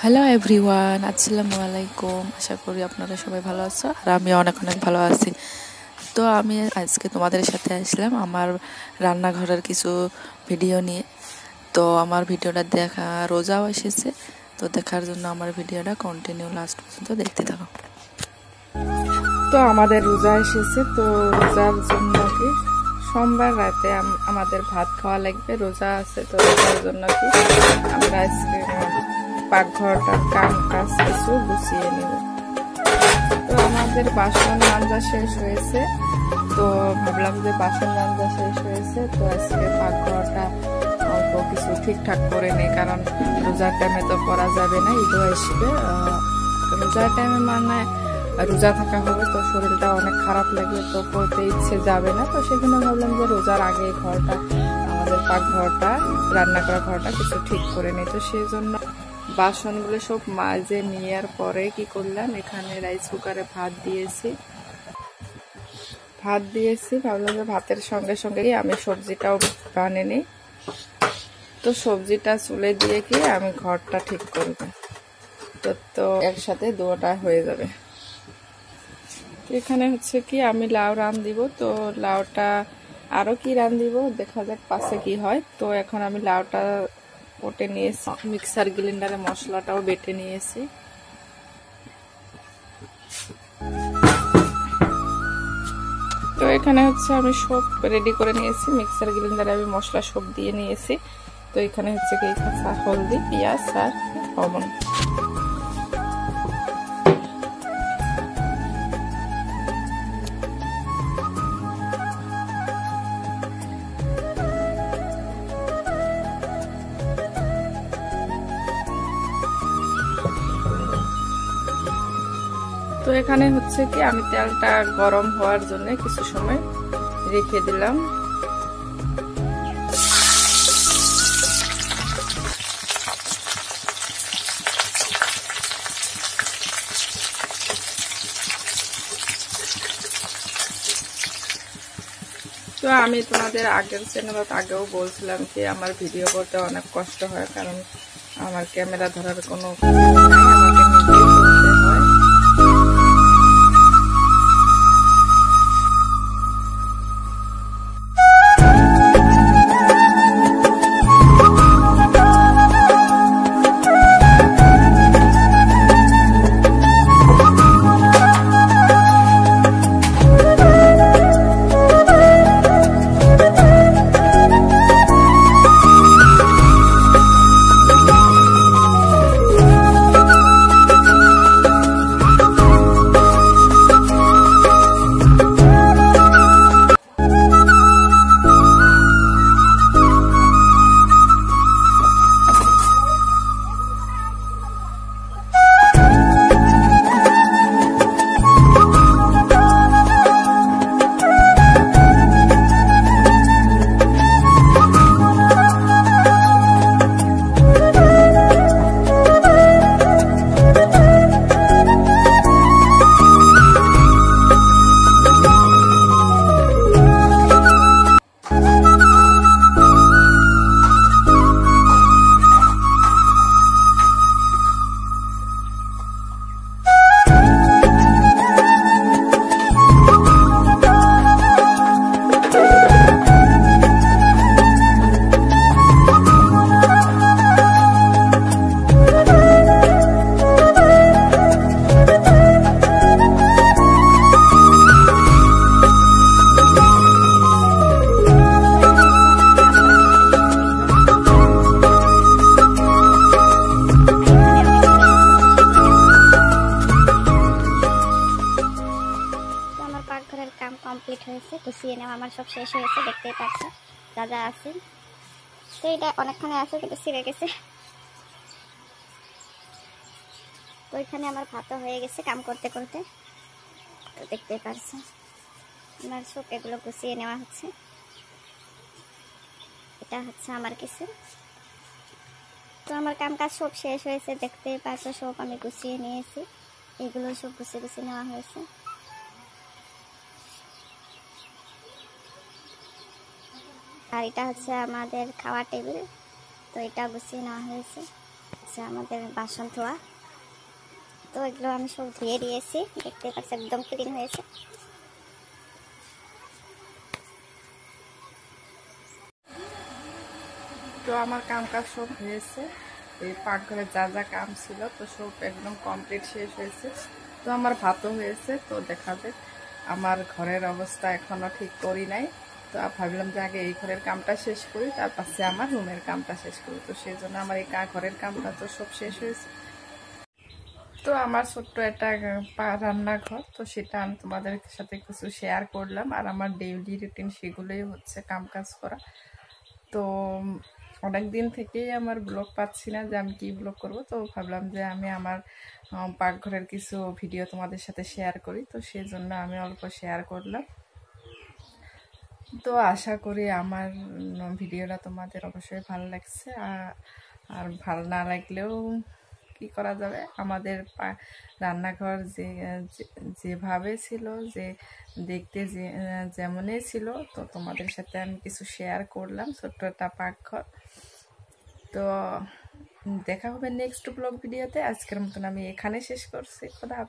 Hello everyone, আসসালামু আলাইকুম। আশা করি আপনারা সবাই ভালো আছো আর আমি অনেক অনেক ভালো আছি। তো আমি আজকে তোমাদের সাথে আসলাম আমার রান্নাঘরের কিছু ভিডিও নিয়ে। তো আমার ভিডিওটা দেখা রোজাও এসেছে, তো দেখার জন্য আমার ভিডিওটা কন্টিনিউ লাস্ট পর্যন্ত দেখতে থাকো। তো আমাদের রোজা এসেছে, তো রোজার জন্য কি সোমবার রাতে আমাদের ভাত খাওয়া লাগবে, রোজা আছে। তো রোজার জন্য কি আমরা আজকে পাকঘরটার কাজ কিছু গুছিয়ে নেব। তো আমাদের বাসন মাজা শেষ হয়েছে, তো ভাবলাম যে বাসন মাজা শেষ হয়েছে তো আজকে পাকঘরটা অল্প কিছু ঠিকঠাক করে নেই, কারণ রোজার টাইমে তো করা যাবে না, ঈদও আসবে। রোজার টাইমে মানে রোজা থাকা হবে, তো শরীরটা অনেক খারাপ লাগবে, তো করতে ইচ্ছে যাবে না। তো সেখানে ভাবলাম যে রোজার আগে ঘরটা, আমাদের পাকঘরটা, রান্না করা ঘরটা কিছু ঠিক করে নেই। তো সেই জন্য বাসনগুলো সব মাজে নেওয়ার পরে কি করলাম, এখানে রাইস কুকারে ভাত দিয়েছি। ভাবলাম যে ভাতের সঙ্গে সঙ্গে আমি সবজিটাও বানিয়ে নিই। তো সবজিটা চুলে দিয়ে কি আমি ঘরটা ঠিক করব, তো একসাথে দুটোটা হয়ে যাবে। এখানে হচ্ছে কি আমি লাউ রান দিব, তো লাউটা আরো কি রান দিব দেখা যাক পাশে কি হয়। তো এখন আমি লাউটা কেটে নিয়েছি, মিক্সার গ্রাইন্ডারে মশলাটাও বেটে নিয়েছি। তো এখানে হচ্ছে আমি সব রেডি করে নিয়েছি, মিক্সার গ্রাইন্ডারে আমি মশলা সব দিয়ে নিয়েছি। তো এখানে হচ্ছে কি হলদি, পেঁয়াজ আর লবণ। তো এখানে হচ্ছে কি আমি তেলটা গরম হওয়ার জন্য কিছু সময় রেখে দিলাম। তো আমি তোমাদের আগের চ্যানেলত আগেও বলছিলাম কি আমার ভিডিও করতে অনেক কষ্ট হয়, কারণ আমার ক্যামেরা ধরার কোনো কমপ্লিট হয়েছে, গুছিয়ে নেওয়া আমার সব শেষ হয়েছে, দেখতেই পাচ্ছ যা যা আছে। তো এটা অনেকখানে আছে কিন্তু ছিঁড়ে গেছে। তো এখানে আমার ভাতও হয়ে গেছে কাম করতে করতে, তো দেখতেই পাচ্ছ আমার সব এগুলো গুছিয়ে নেওয়া হচ্ছে। এটা হচ্ছে আমার কিছু, তো আমার কাম কাজ সব শেষ হয়েছে, দেখতেই পাচ্ছ সব আমি গুছিয়ে নিয়েছি। এগুলো সব গুছিয়ে নেওয়া হয়েছে। আর এটা হচ্ছে আমাদের খাওয়া টেবিল, তো এটা গুছিয়ে নেওয়া হয়েছে। হচ্ছে আমাদের বাসন ধোয়া। তো এগুলো আমি সব ধুয়ে দিয়েছি, দেখতে পাচ্ছি একদম ক্লিন হয়েছে। তো আমার কাম কাজ সব হয়েছে, এই পাকঘরে যা যা কাম ছিল তো সব একদম কমপ্লিট শেষ হয়েছে। তো আমার ভাতও হয়েছে। তো দেখা যাক, আমার ঘরের অবস্থা এখনো ঠিক করি নাই। তো ভাবলাম যে আগে এই ঘরের কামটা শেষ করি, তারপর আমার রুমের কামটা শেষ করি। তো সেই জন্য আমার এই ঘরের কামটা তো সব শেষ হয়েছে। তো আমার ছোট্ট একটা রান্নাঘর, তো সেটা আমি তোমাদের সাথে কিছু শেয়ার করলাম। আর আমার ডেইলি রুটিন সেগুলোই হচ্ছে কাম কাজ করা। তো অনেক দিন থেকেই আমার ব্লগ পাচ্ছি না যে আমি কি ব্লগ করব। তো ভাবলাম যে আমি আমার পাকঘরের কিছু ভিডিও তোমাদের সাথে শেয়ার করি। তো সেই জন্য আমি অল্প শেয়ার করলাম। তো আশা করি আমার ভিডিওটা তোমাদের অবশ্যই ভালো লাগছে। আর ভালো না লাগলেও কি করা যাবে, আমাদের রান্নাঘর যেভাবে ছিল, যে দেখতে যেমনই ছিল, তো তোমাদের সাথে আমি কিছু শেয়ার করলাম, ছোট্ট একটা পাকঘর। তো দেখা হবে নেক্সট ব্লগ ভিডিওতে। আজকের মতন আমি এখানে শেষ করছি। খোদা হাফেজ।